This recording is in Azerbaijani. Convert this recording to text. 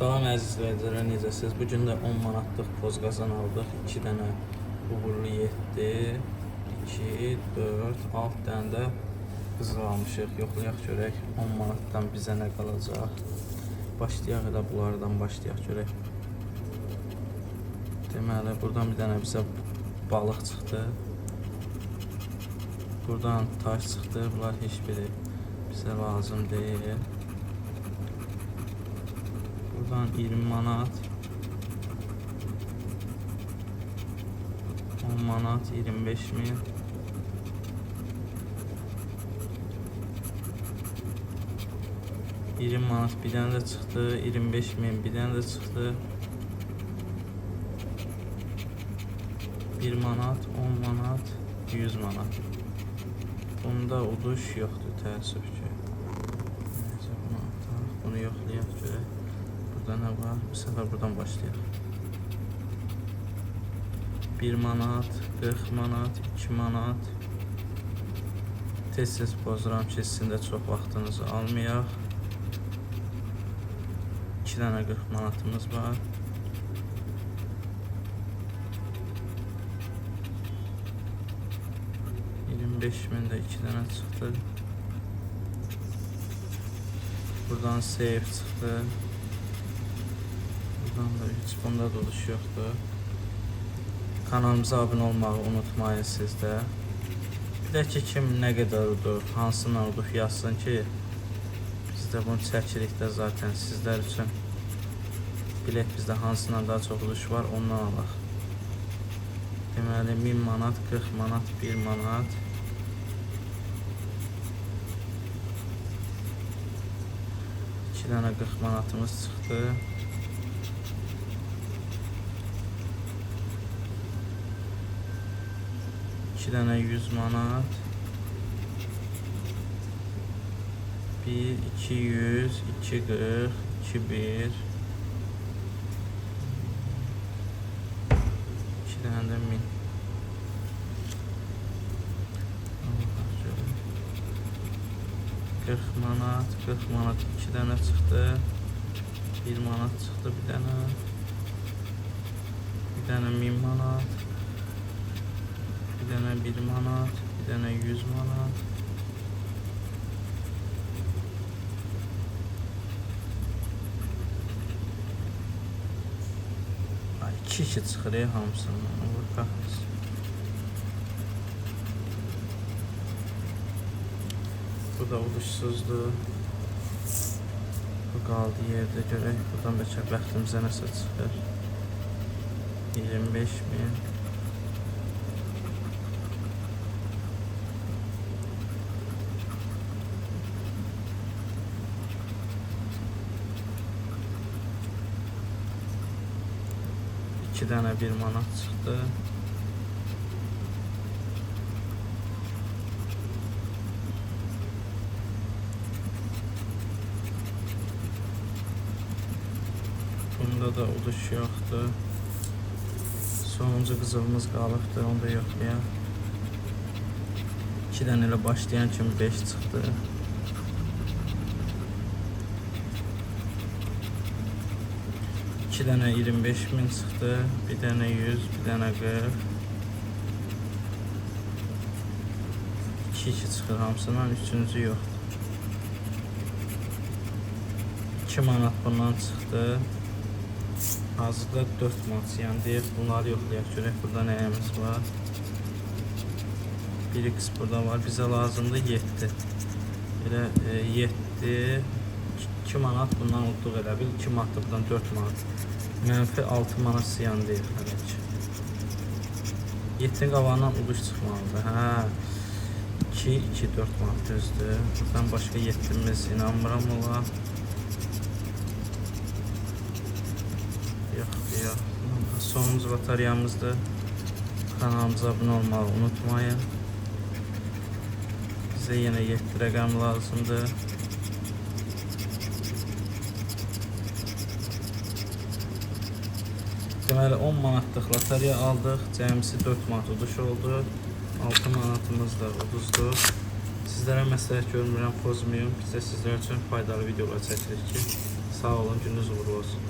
Salam əziz izləyicilər, necəsiniz? Bu gün də 10 manatlıq poz qazan aldıq. 2 dənə uğurlu 7, 2, 4, 6 dənə də qızıl almışıq. Yoxlayaq görək 10 manatdan bizə nə qalacaq. Başlayaq elə bunlardan başlayaq görək. Deməli, buradan bir dənə bizə balıq çıxdı. Buradan taş çıxdı. Bunlar heç biri bizə lazım deyil. Buradan 20 manat, 10 manat, 25 min, 20 manat bir dənə də çıxdı, 25 min bir dənə də çıxdı, 1 manat, 10 manat, 100 manat. Bunda uduş yoxdur təəssüf ki. Neyse, bunu yoxlayaq görək. Burada nə var? Bu səfər buradan başlayaq. 1 manat, 40 manat, 2 manat. Tez-tez pozuram ki, sizin də çox vaxtınızı almayaq. 2 dənə 40 manatımız var. $25.000 də 2 dənə çıxdı. Buradan save çıxdı. Hiç bunda doluş yoxdur. Kanalımıza abunə olmağı unutmayın siz də. Bir də ki, kim nə qədər udur, hansından udub yazsın ki, biz də bunu çəkirik də zaten sizlər üçün. Bilək bizdə hansından daha çox uduş var, ondan alaq. Deməli, 1000 manat, 40 manat, 1 manat. İki dənə 40 manatımız çıxdı. İki dənə 100 manat, 1, 200, 240, 21, 2 dənə də 1000. Manat, 40 manat 2 dənə çıxdı, 1 manat çıxdı bir dənə 1000 manat. Bir dənə 1 manat, bir dənə 100 manat. Ay, 2 çıxır hamısından. Olur kahretsin. Bu da uduşsuzdur. Bu qaldı yerdə görək. Buradan bəlkə bəxtimizə nəsə çıxır. 25.000. İki dənə 1 manat çıxdı. Bunda da uduş yoxdur. Sonuncu qızılımız qalıbdır, onu da yoxlayaq. 2 dənə ilə başlayan kimi 5 çıxdı. İki dənə 25.000 çıxdı, bir dənə 100, bir dənə 40. 2 çıxır hamısından, üçüncü yoxdur. 2 manat bundan çıxdı. Hazırda 4 manat deyək, bunları yoxlayaq görək, burada nəyimiz var. 1x burada var, bizə lazımdır 7. Elə 7, 2 manat bundan udduq elə bil, 2 manat buradan 4 manat. Mənfi 6 manat siyan deyil hələ ki. 7-nin qabağından uduş çıxmalıdır. Hə, 2, 2, 4 manat düzdür. Buradan başqa 7'miz inanmıram ola. Yox. Sonuncu bataryamızdır. Kanalımıza abunə olmağı unutmayın. Bizə yenə 7 rəqəm lazımdır. Deməli 10 manatlıq loteriya aldıq. Cəmisi 4 manat uduş oldu. 6 manatımız da uduzdur. Sizlərə məsləhət görmürəm, pozmayın. Biz də sizlər üçün faydalı videolar çəkirik ki, Sağ olun, gününüz uğurlu olsun.